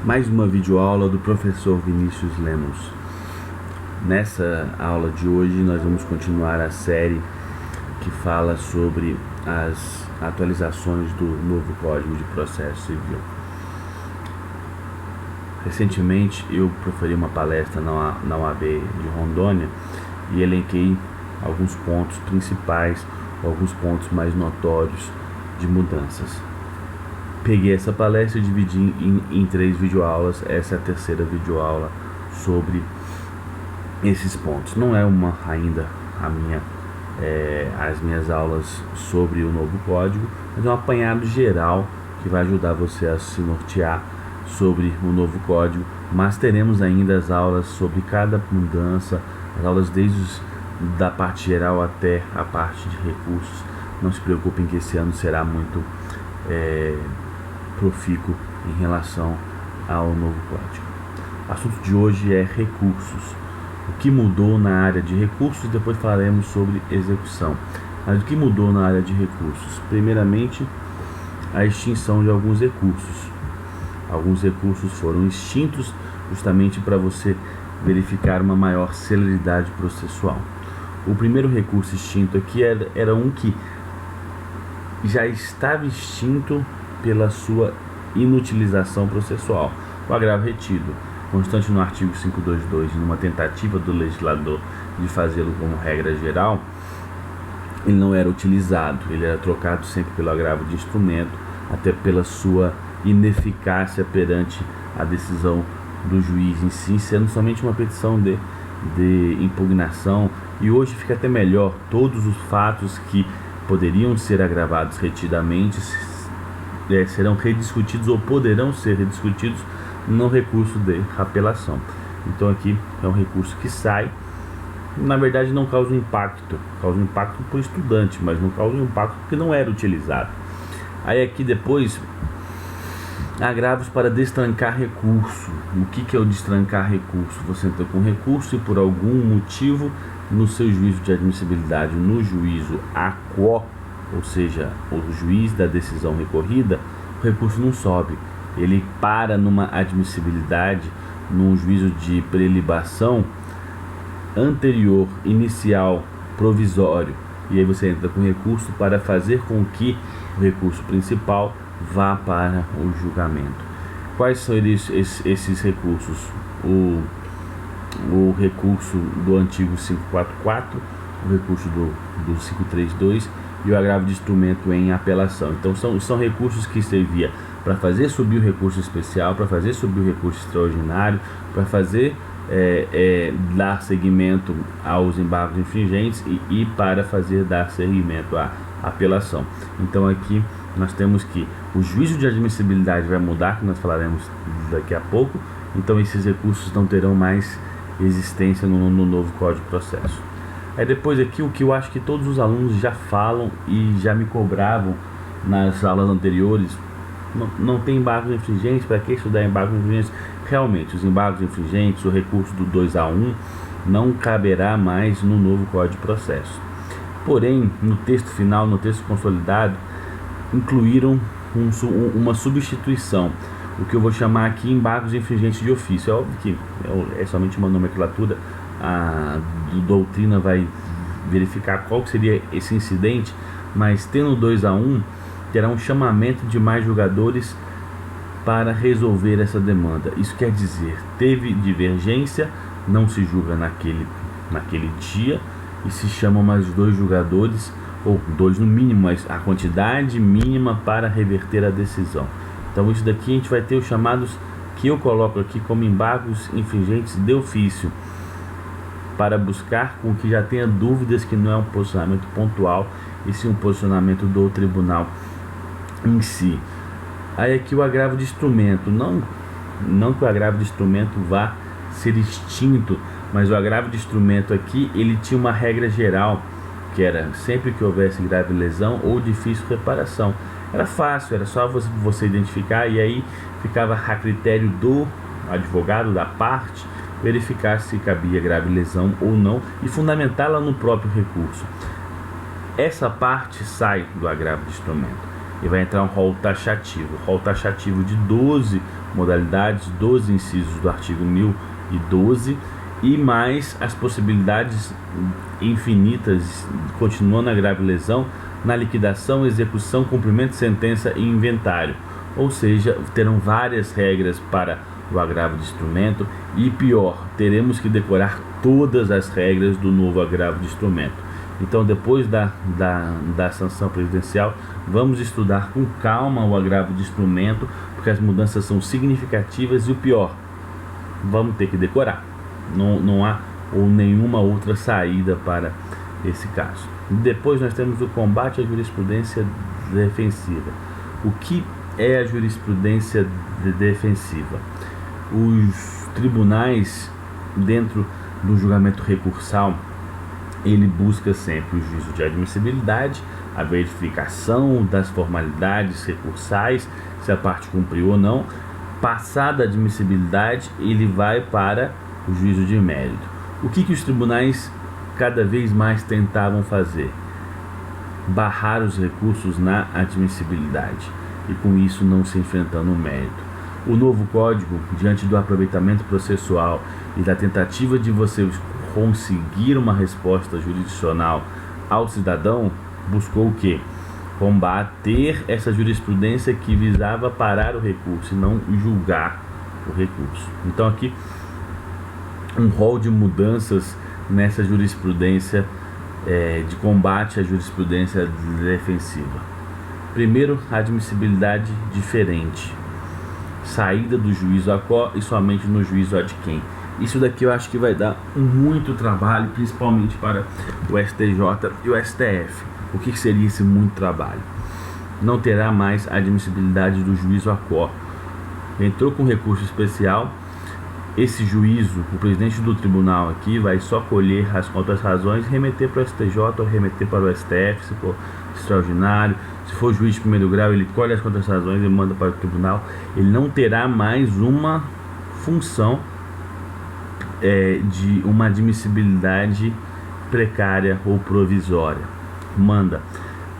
Mais uma videoaula do professor Vinícius Lemos. Nessa aula de hoje nós vamos continuar a série que fala sobre as atualizações do novo Código de Processo Civil. Recentemente eu proferi uma palestra na UAB de Rondônia e elenquei alguns pontos principais, alguns pontos mais notórios de mudanças. Peguei essa palestra e dividi em 3 videoaulas. Essa é a terceira videoaula sobre esses pontos. Não é ainda as minhas aulas sobre o novo código, mas é um apanhado geral que vai ajudar você a se nortear sobre o novo código. Mas teremos ainda as aulas sobre cada mudança, as aulas da parte geral até a parte de recursos. Não se preocupem que esse ano será muito profícuo em relação ao novo código. O assunto de hoje é recursos. O que mudou na área de recursos, depois falaremos sobre execução. Mas o que mudou na área de recursos? Primeiramente, a extinção de alguns recursos. Alguns recursos foram extintos justamente para você verificar uma maior celeridade processual. O primeiro recurso extinto aqui era um que já estava extinto pela sua inutilização processual, o agravo retido, constante no artigo 522, numa tentativa do legislador de fazê-lo como regra geral. Ele não era utilizado, ele era trocado sempre pelo agravo de instrumento, até pela sua ineficácia perante a decisão do juiz em si, sendo somente uma petição de impugnação. E hoje fica até melhor: todos os fatos que poderiam ser agravados retidamente serão rediscutidos ou poderão ser rediscutidos no recurso de apelação. Então aqui é um recurso que sai, na verdade não causa impacto para o estudante, mas não causa impacto porque não era utilizado. Aí aqui depois, agravos para destrancar recurso. O que é o destrancar recurso? Você entra com recurso e por algum motivo no seu juízo de admissibilidade, no juízo aquo, ou seja, o juiz da decisão recorrida, o recurso não sobe, ele para numa admissibilidade, num juízo de prelibação anterior, inicial, provisório, e aí você entra com recurso para fazer com que o recurso principal vá para o julgamento. Quais são esses recursos? O recurso do antigo 544, o recurso do 532 e o agravo de instrumento em apelação. Então são recursos que servia para fazer subir o recurso especial, para fazer subir o recurso extraordinário, para fazer dar seguimento aos embargos infringentes e para dar seguimento à apelação. Então aqui nós temos que o juízo de admissibilidade vai mudar, que nós falaremos daqui a pouco. Então esses recursos não terão mais existência no novo Código de Processo. Aí depois aqui o que eu acho que todos os alunos já falam e já me cobravam nas aulas anteriores: não tem embargos infringentes, para que estudar embargos infringentes? Realmente, os embargos infringentes, o recurso do 2A1 não caberá mais no novo Código de Processo. Porém, no texto final, no texto consolidado, incluíram uma substituição, o que eu vou chamar aqui embargos infringentes de ofício. É óbvio que é somente uma nomenclatura, a doutrina vai verificar qual seria esse incidente, mas tendo 2A1, terá um chamamento de mais julgadores para resolver essa demanda. Isso quer dizer, teve divergência, não se julga naquele dia e se chamam mais 2 julgadores, ou 2 no mínimo, mas a quantidade mínima para reverter a decisão. Então isso daqui a gente vai ter os chamados, que eu coloco aqui como embargos infringentes de ofício, para buscar com que já tenha dúvidas que não é um posicionamento pontual, e sim um posicionamento do tribunal em si. Aí aqui o agravo de instrumento, não que o agravo de instrumento vá ser extinto, mas o agravo de instrumento aqui, ele tinha uma regra geral, que era sempre que houvesse grave lesão ou difícil reparação. Era fácil, era só você identificar, e aí ficava a critério do advogado, da parte, verificar se cabia grave lesão ou não e fundamentá-la no próprio recurso. Essa parte sai do agravo de instrumento. e vai entrar um rol taxativo. Rol taxativo de 12 modalidades, 12 incisos do artigo 1012 e mais as possibilidades infinitas, continuando a grave lesão, na liquidação, execução, cumprimento de sentença e inventário. Ou seja, terão várias regras para o agravo de instrumento e pior, teremos que decorar todas as regras do novo agravo de instrumento. Então, depois da sanção presidencial, vamos estudar com calma o agravo de instrumento, porque as mudanças são significativas e o pior, vamos ter que decorar. Não há ou nenhuma outra saída para esse caso. Depois nós temos o combate à jurisprudência defensiva. O que é a jurisprudência defensiva? Os tribunais, dentro do julgamento recursal, ele busca sempre o juízo de admissibilidade, a verificação das formalidades recursais, se a parte cumpriu ou não. Passada a admissibilidade, ele vai para o juízo de mérito. O que os tribunais cada vez mais tentavam fazer? Barrar os recursos na admissibilidade e com isso não se enfrentando o mérito. O novo código, diante do aproveitamento processual e da tentativa de você conseguir uma resposta jurisdicional ao cidadão, buscou o quê? Combater essa jurisprudência que visava parar o recurso e não julgar o recurso. Então aqui um rol de mudanças nessa jurisprudência de combate à jurisprudência defensiva. Primeiro, admissibilidade diferente, saída do juízo a quo e somente no juízo ad quem. Isso daqui eu acho que vai dar muito trabalho, principalmente para o STJ e o STF. O que seria esse muito trabalho? Não terá mais a admissibilidade do juízo a quo. Entrou com recurso especial, esse juízo, o presidente do tribunal aqui vai só colher as contras-razões, remeter para o STJ ou remeter para o STF, se for extraordinário. Se for juiz de primeiro grau, ele colhe as contras-razões e manda para o tribunal. Ele não terá mais uma função de uma admissibilidade precária ou provisória. Manda.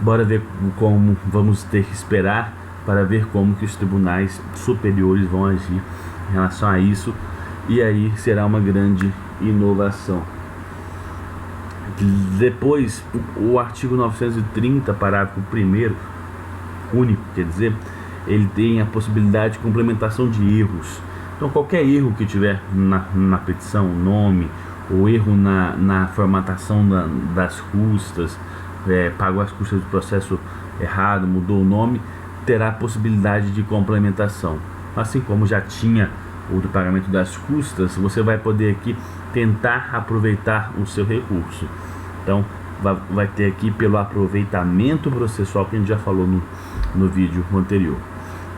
Bora ver como vamos ter que esperar para ver como que os tribunais superiores vão agir em relação a isso. E aí será uma grande inovação. Depois, o artigo 930, parágrafo 1º, único, quer dizer, ele tem a possibilidade de complementação de erros. Então, qualquer erro que tiver na petição, nome, ou erro na formatação das custas, pagou as custas do processo errado, mudou o nome, terá a possibilidade de complementação. Assim como já tinha o do pagamento das custas, você vai poder aqui tentar aproveitar o seu recurso. Então, vai ter aqui pelo aproveitamento processual que a gente já falou no vídeo anterior.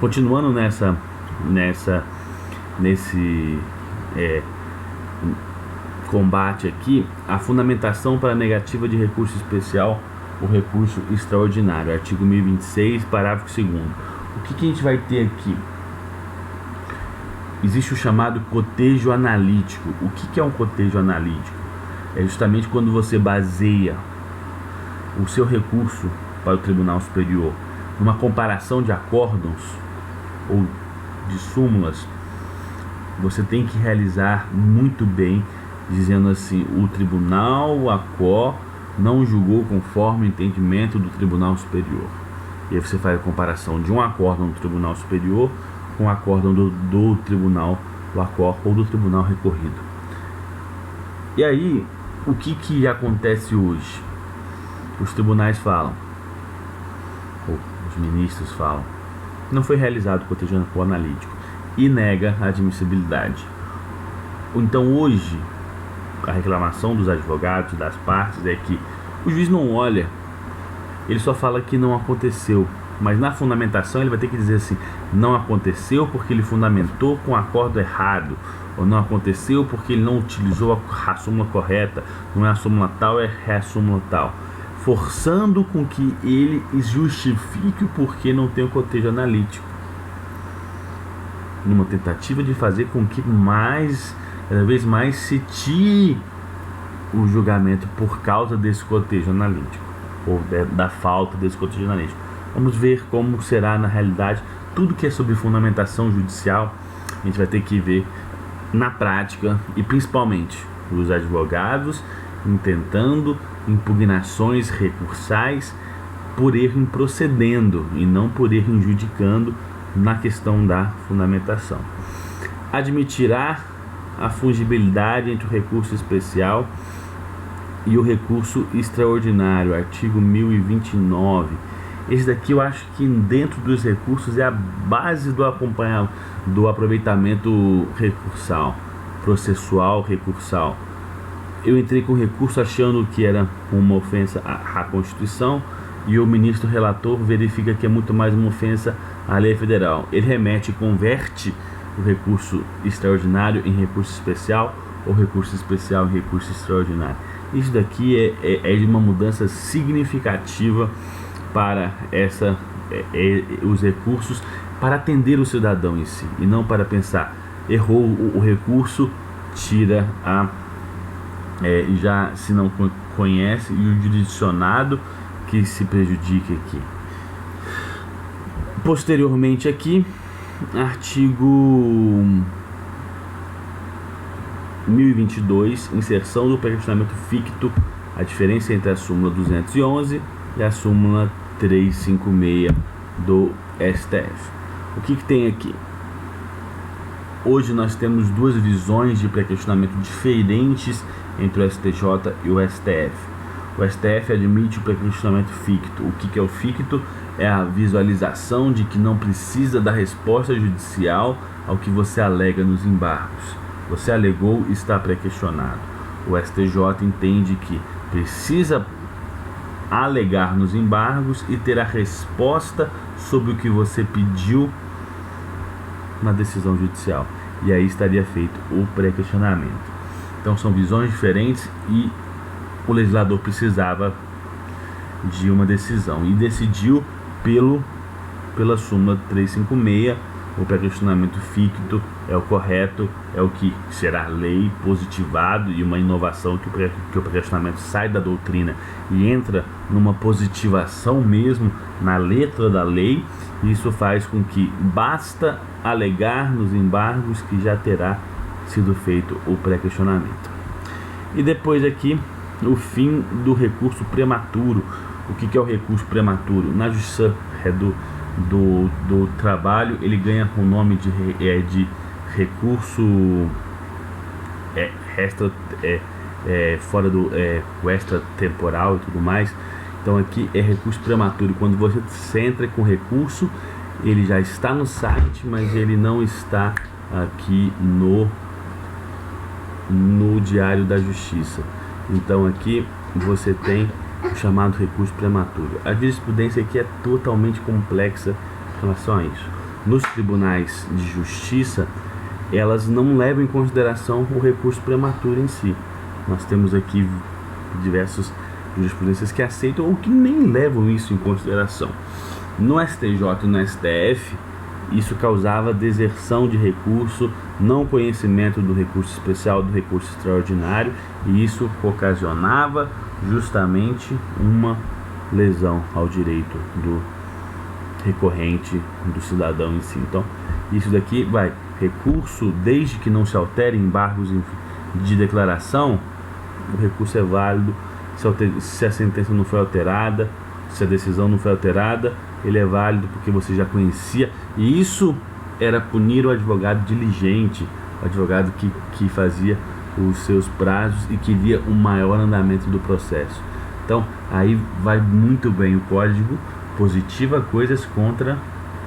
Continuando nesse combate aqui, a fundamentação para a negativa de recurso especial, o recurso extraordinário, artigo 1026, parágrafo 2º. O que a gente vai ter aqui? Existe o chamado cotejo analítico. O que é um cotejo analítico? É justamente quando você baseia o seu recurso para o Tribunal Superior numa comparação de acórdãos ou de súmulas. Você tem que realizar muito bem, dizendo assim: o Tribunal a quo não julgou conforme o entendimento do Tribunal Superior. E aí você faz a comparação de um acórdão do Tribunal Superior com o acórdão do Tribunal do Acó ou do Tribunal Recorrido. E aí, o que acontece hoje? Os tribunais falam, ou os ministros falam, não foi realizado o cotejo analítico e nega a admissibilidade. Então hoje, a reclamação dos advogados, das partes, é que o juiz não olha, ele só fala que não aconteceu. Mas na fundamentação ele vai ter que dizer assim: não aconteceu porque ele fundamentou com o acordo errado, ou não aconteceu porque ele não utilizou a súmula correta, não é a súmula tal, é a súmula tal, forçando com que ele justifique o porquê não tem o cotejo analítico, numa tentativa de fazer com que cada vez mais se tire o julgamento por causa desse cotejo analítico, ou da falta desse cotejo analítico. Vamos ver como será na realidade. Tudo que é sobre fundamentação judicial, a gente vai ter que ver na prática, e principalmente os advogados intentando impugnações recursais por erro em procedendo e não por erro em judicando na questão da fundamentação. Admitirá a fungibilidade entre o recurso especial e o recurso extraordinário, artigo 1029. Esse daqui eu acho que dentro dos recursos é a base do aproveitamento recursal, processual recursal. Eu entrei com recurso achando que era uma ofensa à Constituição, e o ministro relator verifica que é muito mais uma ofensa à lei federal. Ele remete e converte o recurso extraordinário em recurso especial, ou recurso especial em recurso extraordinário. Isso daqui é de uma mudança significativa para os recursos, para atender o cidadão em si, e não para pensar, errou o recurso, tira já se não conhece, e o jurisdicionado que se prejudique aqui. Posteriormente aqui, artigo 1022, inserção do pré-questionamento ficto, a diferença entre a súmula 211 e a súmula 356 do STF. O que tem aqui? Hoje nós temos duas visões de pré-questionamento diferentes entre o STJ e o STF. O STF admite o pré-questionamento ficto. O que é o ficto? É a visualização de que não precisa da resposta judicial ao que você alega nos embargos. Você alegou e está pré-questionado. O STJ entende que precisa alegar nos embargos e ter a resposta sobre o que você pediu na decisão judicial. E aí estaria feito o pré-questionamento. Então são visões diferentes e o legislador precisava de uma decisão e decidiu pela súmula 356. O pré-questionamento ficto é o correto, é o que será lei, positivado, e uma inovação que o pré-questionamento sai da doutrina e entra numa positivação mesmo na letra da lei. Isso faz com que basta alegar nos embargos que já terá sido feito o pré-questionamento. E depois aqui, o fim do recurso prematuro. O que é o recurso prematuro? Na Justiça do Trabalho, ele ganha o nome de recurso fora do extratemporal e tudo mais. Então aqui é recurso prematuro. Quando você entra com recurso, ele já está no site, mas ele não está aqui no Diário da Justiça. Então aqui você tem o chamado recurso prematuro. A jurisprudência aqui é totalmente complexa em relação a isso. Nos tribunais de justiça, elas não levam em consideração o recurso prematuro em si. Nós temos aqui diversas jurisprudências que aceitam ou que nem levam isso em consideração. No STJ e no STF, isso causava deserção de recurso, não conhecimento do recurso especial, do recurso extraordinário, e isso ocasionava justamente uma lesão ao direito do recorrente, do cidadão em si. Então, isso daqui vai, recurso, desde que não se altere embargos de declaração, o recurso é válido. Se a sentença não foi alterada, se a decisão não foi alterada, ele é válido porque você já conhecia. E isso era punir o advogado diligente, o advogado que fazia os seus prazos e que via um maior andamento do processo. Então aí vai muito bem o código, positiva coisas contra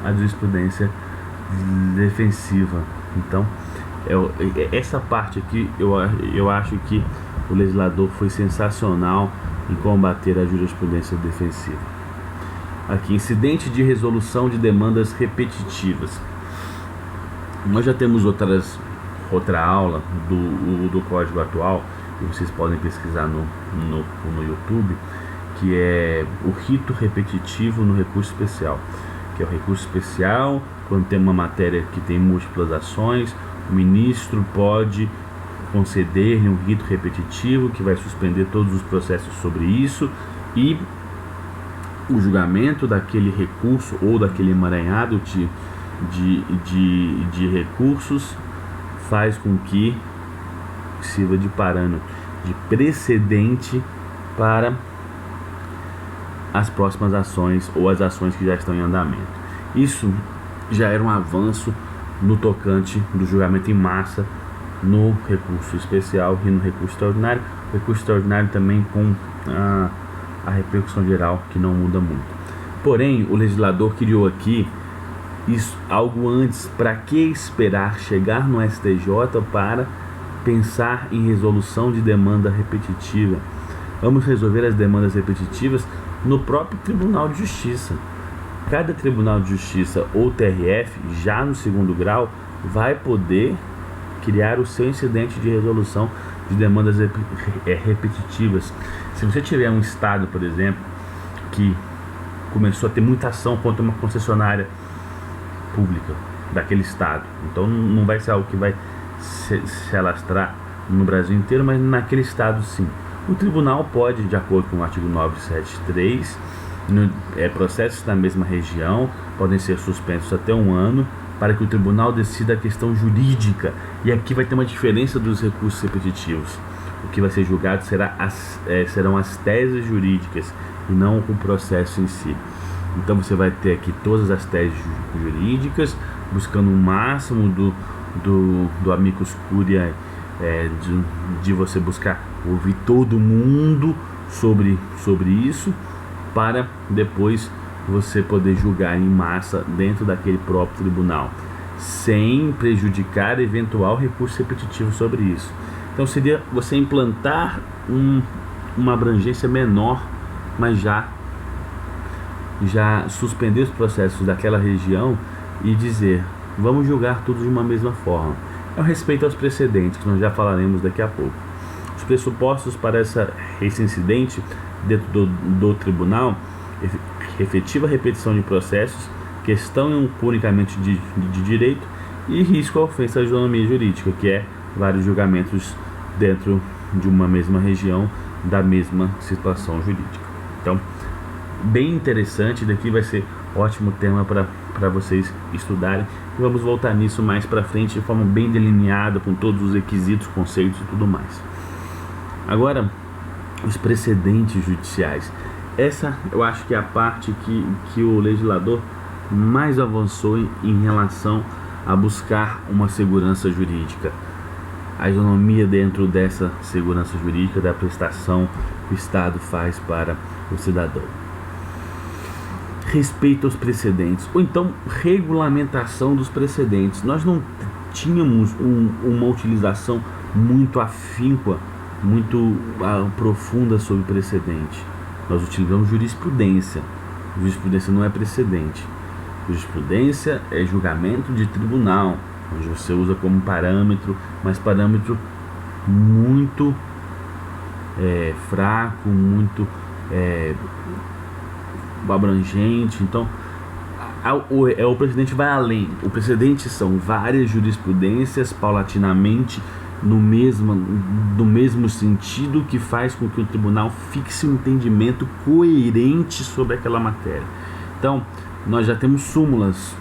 a jurisprudência defensiva. Então essa parte aqui eu acho que o legislador foi sensacional em combater a jurisprudência defensiva. Aqui, incidente de resolução de demandas repetitivas. Nós já temos outra aula do Código atual, que vocês podem pesquisar no YouTube, que é o rito repetitivo no recurso especial. Que é o recurso especial, quando tem uma matéria que tem múltiplas ações, o ministro pode conceder-lhe um rito repetitivo que vai suspender todos os processos sobre isso, e o julgamento daquele recurso ou daquele emaranhado de recursos faz com que sirva de parâmetro, de precedente para as próximas ações ou as ações que já estão em andamento. Isso já era um avanço no tocante do julgamento em massa no recurso especial e no recurso extraordinário. O recurso extraordinário também com a repercussão geral, que não muda muito. Porém, o legislador criou aqui isso, algo antes. Para que esperar chegar no STJ para pensar em resolução de demanda repetitiva? Vamos resolver as demandas repetitivas no próprio Tribunal de Justiça. Cada Tribunal de Justiça ou TRF, já no segundo grau, vai poder criar o seu incidente de resolução de demandas repetitivas. Se você tiver um estado, por exemplo, que começou a ter muita ação contra uma concessionária pública daquele estado, então não vai ser algo que vai se alastrar no Brasil inteiro, mas naquele estado sim. O tribunal pode, de acordo com o artigo 973, processos na mesma região podem ser suspensos até 1 ano para que o tribunal decida a questão jurídica. E aqui vai ter uma diferença dos recursos repetitivos. O que vai ser julgado serão as teses jurídicas e não o processo em si. Então você vai ter aqui todas as teses jurídicas, buscando o máximo do amicus curiae, de você buscar ouvir todo mundo sobre isso, para depois você poder julgar em massa dentro daquele próprio tribunal, sem prejudicar eventual recurso repetitivo sobre isso. Então seria você implantar uma abrangência menor, mas já suspender os processos daquela região e dizer, vamos julgar tudo de uma mesma forma. É o respeito aos precedentes, que nós já falaremos daqui a pouco. Os pressupostos para esse incidente dentro do tribunal: efetiva repetição de processos, questão unicamente de direito e risco à ofensa à autonomia jurídica, que é vários julgamentos dentro de uma mesma região da mesma situação jurídica. Então, bem interessante, daqui vai ser ótimo tema para vocês estudarem, e vamos voltar nisso mais para frente de forma bem delineada, com todos os requisitos, conceitos e tudo mais. Agora, os precedentes judiciais. Essa eu acho que é a parte que o legislador mais avançou em relação a buscar uma segurança jurídica. A isonomia dentro dessa segurança jurídica da prestação que o Estado faz para o cidadão. Respeito aos precedentes, ou então regulamentação dos precedentes. Nós não tínhamos uma utilização muito afínqua, muito profunda sobre precedente. Nós utilizamos jurisprudência. Jurisprudência não é precedente. Jurisprudência é julgamento de tribunal, onde você usa como parâmetro, mas parâmetro muito fraco, muito abrangente. Então o precedente vai além. O precedente são várias jurisprudências paulatinamente no mesmo sentido, que faz com que o tribunal fixe um entendimento coerente sobre aquela matéria. Então nós já temos súmulas,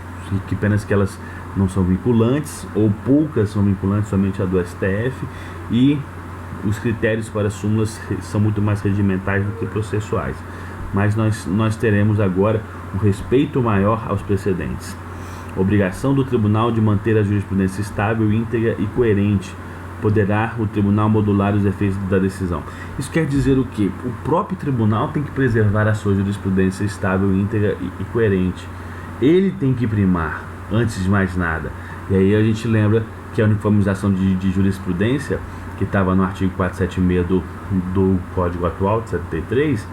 que apenas que elas não são vinculantes, ou poucas são vinculantes, somente a do STF, e os critérios para súmulas são muito mais regimentais do que processuais. Mas nós teremos agora um respeito maior aos precedentes. Obrigação do tribunal de manter a jurisprudência estável, íntegra e coerente. Poderá o tribunal modular os efeitos da decisão. Isso quer dizer o quê? O próprio tribunal tem que preservar a sua jurisprudência estável, íntegra e coerente. Ele tem que primar, antes de mais nada. E aí a gente lembra que a uniformização de jurisprudência, que estava no artigo 476 do Código atual, de 73,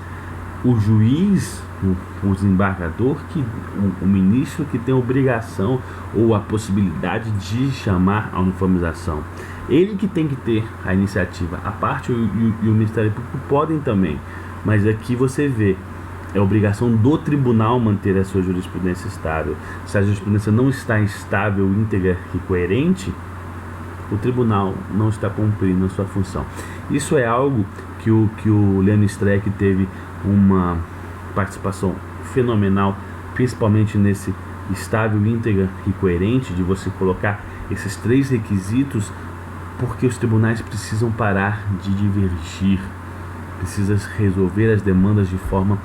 o juiz, o desembargador, o ministro, que tem a obrigação ou a possibilidade de chamar a uniformização. Ele que tem que ter a iniciativa. A parte e o Ministério Público podem também, mas aqui você vê, é obrigação do tribunal manter a sua jurisprudência estável. Se a jurisprudência não está estável, íntegra e coerente, o tribunal não está cumprindo a sua função. Isso é algo que o Lênin Streck teve participação fenomenal, principalmente nesse estável, íntegra e coerente, de você colocar esses 3 requisitos, porque os tribunais precisam parar de divergir, precisam resolver as demandas de forma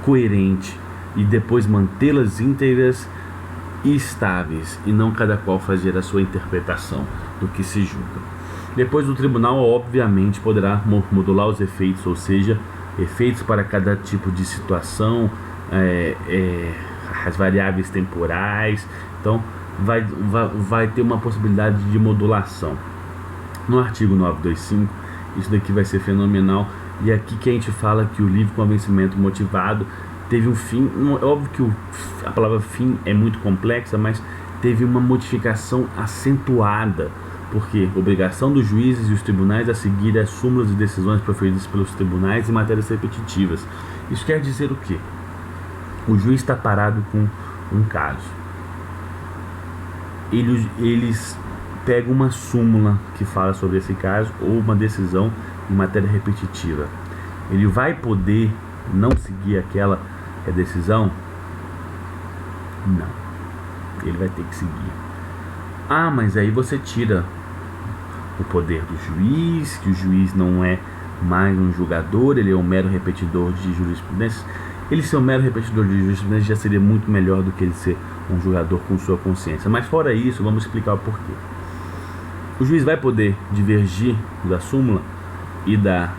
coerente e depois mantê-las íntegras e estáveis, e não cada qual fazer a sua interpretação do que se julga. Depois, o tribunal obviamente poderá modular os efeitos, ou seja, efeitos para cada tipo de situação, as variáveis temporais. Então vai ter uma possibilidade de modulação. No artigo 925, isso daqui vai ser fenomenal, e aqui que a gente fala que o livre convencimento motivado teve um fim. É óbvio que a palavra fim é muito complexa, mas teve uma modificação acentuada, porque obrigação dos juízes e os tribunais a seguir as súmulas e decisões proferidas pelos tribunais em matérias repetitivas. Isso quer dizer o quê? O juiz está parado com um caso, eles pegam uma súmula que fala sobre esse caso ou uma decisão em matéria repetitiva. Ele vai poder não seguir aquela decisão? Não, ele vai ter que seguir. Mas aí você tira o poder do juiz, que o juiz não é mais um julgador, ele é um mero repetidor de jurisprudência. Ele ser um mero repetidor de jurisprudência já seria muito melhor do que ele ser um julgador com sua consciência. Mas fora isso, vamos explicar o porquê. O juiz vai poder divergir da súmula e da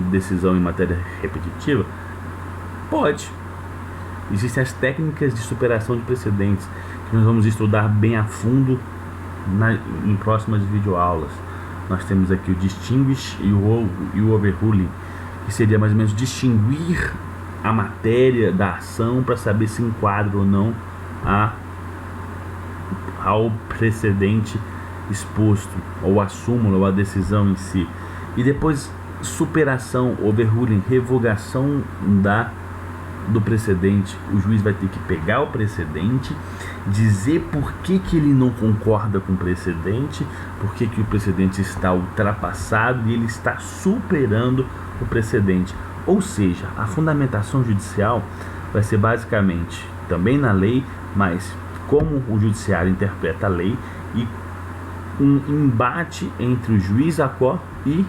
decisão em matéria repetitiva? Pode. Existem as técnicas de superação de precedentes, que nós vamos estudar bem a fundo em próximas videoaulas. Nós temos aqui o distinguish e o overruling, que seria mais ou menos distinguir a matéria da ação para saber se enquadra ou não ao precedente exposto, ou a súmula, ou a decisão em si. E depois, superação, overruling, revogação do precedente. O juiz vai ter que pegar o precedente, dizer por que ele não concorda com o precedente, por que o precedente está ultrapassado e ele está superando o precedente. Ou seja, a fundamentação judicial vai ser basicamente também na lei, mas como o judiciário interpreta a lei, e um embate entre o juiz acó e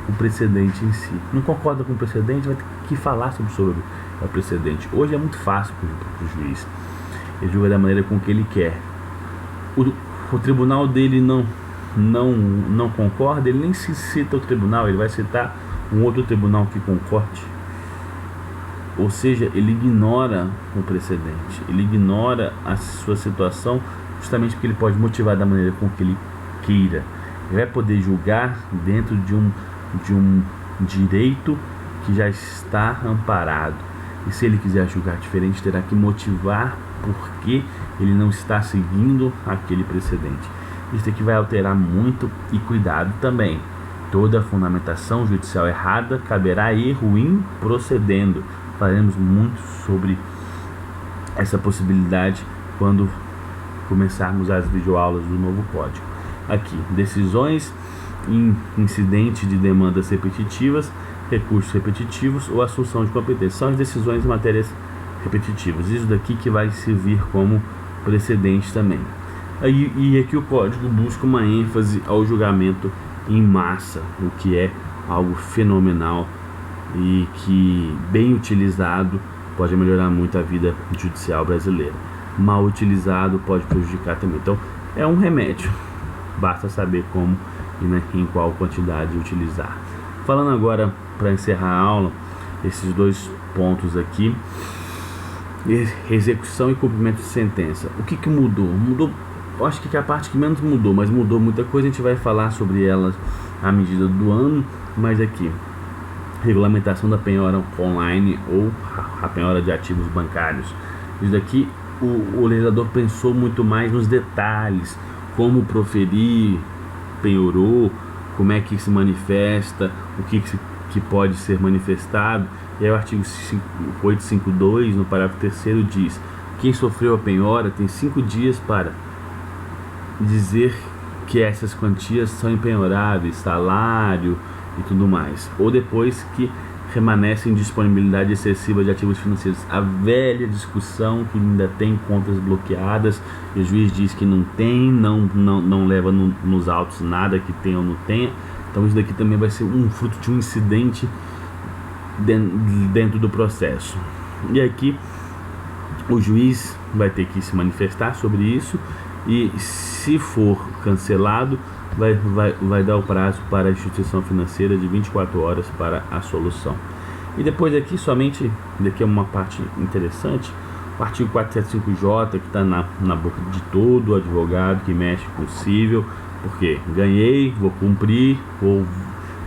o precedente em si. Não concorda com o precedente, vai ter que falar sobre o precedente. Hoje é muito fácil para o juiz, ele julga da maneira com que ele quer. O tribunal dele não concorda, ele nem se cita o tribunal, ele vai citar um outro tribunal que concorde. Ou seja, ele ignora o precedente, ele ignora a sua situação, justamente porque ele pode motivar da maneira com que ele queira. Ele vai poder julgar dentro de um direito que já está amparado. E se ele quiser julgar diferente, terá que motivar porque ele não está seguindo aquele precedente. Isso aqui vai alterar muito, e cuidado também. Toda fundamentação judicial errada caberá erro in procedendo. Faremos muito sobre essa possibilidade quando começarmos as videoaulas do novo código. Aqui, decisões em incidente de demandas repetitivas, recursos repetitivos ou assunção de competência. São as decisões em matérias repetitivas. Isso daqui que vai servir como precedente também. E aqui o código busca uma ênfase ao julgamento em massa, o que é algo fenomenal e que, bem utilizado, pode melhorar muito a vida judicial brasileira. Mal utilizado pode prejudicar também. Então é um remédio, basta saber como e em qual quantidade utilizar. Falando agora, para encerrar a aula, esses 2 pontos aqui: execução e cumprimento de sentença. O que mudou? Acho que a parte que menos mudou, mas mudou muita coisa. A gente vai falar sobre elas à medida do ano. Mas aqui, regulamentação da penhora online ou a penhora de ativos bancários. Isso daqui, o legislador pensou muito mais nos detalhes, como proferir penhorou, como é que se manifesta, o que pode ser manifestado. E aí o artigo 852, no parágrafo 3º, diz: quem sofreu a penhora tem 5 dias para dizer que essas quantias são impenhoráveis, salário e tudo mais, ou depois que remanescem disponibilidade excessiva de ativos financeiros. A velha discussão que ainda tem contas bloqueadas e o juiz diz que não tem, não leva nos autos nada que tenha ou não tenha. Então isso daqui também vai ser um fruto de um incidente dentro do processo. E aqui o juiz vai ter que se manifestar sobre isso e, se for cancelado, vai dar o prazo para a instituição financeira de 24 horas para a solução. E depois aqui, somente, daqui é uma parte interessante, o artigo 475J, que está na boca de todo advogado que mexe com o cível, porque ganhei, vou cumprir, ou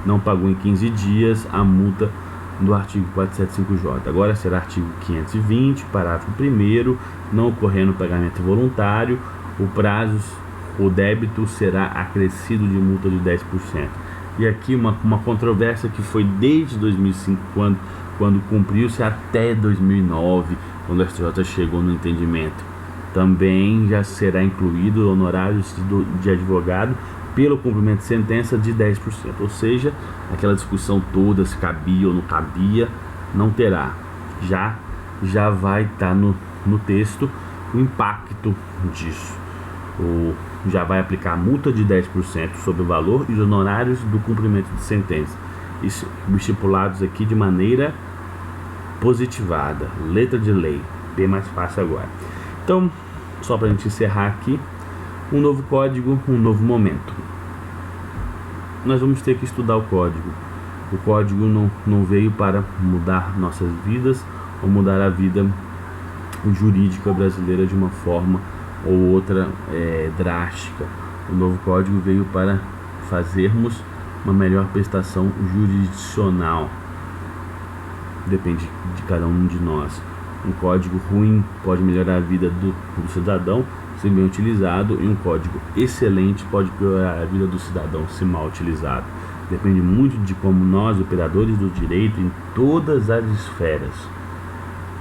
não pagou em 15 dias a multa do artigo 475J. Agora será artigo 520, parágrafo 1º, não ocorrendo pagamento voluntário, o débito será acrescido de multa de 10%. E aqui uma controvérsia que foi desde 2005, quando cumpriu-se, até 2009, quando o STJ chegou no entendimento. Também já será incluído honorários de advogado pelo cumprimento de sentença de 10%. Ou seja, aquela discussão toda, se cabia ou não cabia, não terá. Já vai estar no texto o impacto disso. Já vai aplicar a multa de 10% sobre o valor e os honorários do cumprimento de sentença. Isso estipulados aqui de maneira positivada, letra de lei, bem mais fácil agora. Então, só para a gente encerrar aqui, um novo código, um novo momento. Nós vamos ter que estudar o código. O código não veio para mudar nossas vidas ou mudar a vida jurídica brasileira de uma forma ou outra drástica. O novo código veio para fazermos uma melhor prestação jurisdicional. Depende de cada um de nós. Um código ruim pode melhorar a vida do cidadão se bem utilizado, e um código excelente pode piorar a vida do cidadão se mal utilizado. Depende muito de como nós, operadores do direito, em todas as esferas,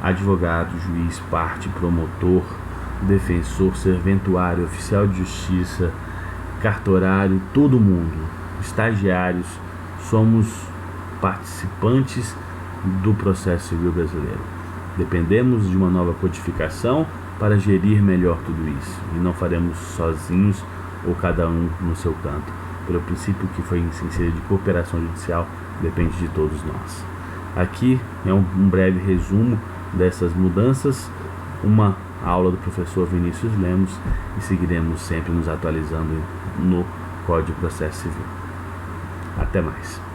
advogado, juiz, parte, promotor, defensor, serventuário, oficial de justiça, cartorário, todo mundo, estagiários, somos participantes do processo civil brasileiro. Dependemos de uma nova codificação para gerir melhor tudo isso, e não faremos sozinhos ou cada um no seu canto. Pelo princípio que foi inserido de cooperação judicial, depende de todos nós. Aqui é um breve resumo dessas mudanças, uma aula do professor Vinícius Lemos, e seguiremos sempre nos atualizando no Código de Processo Civil. Até mais.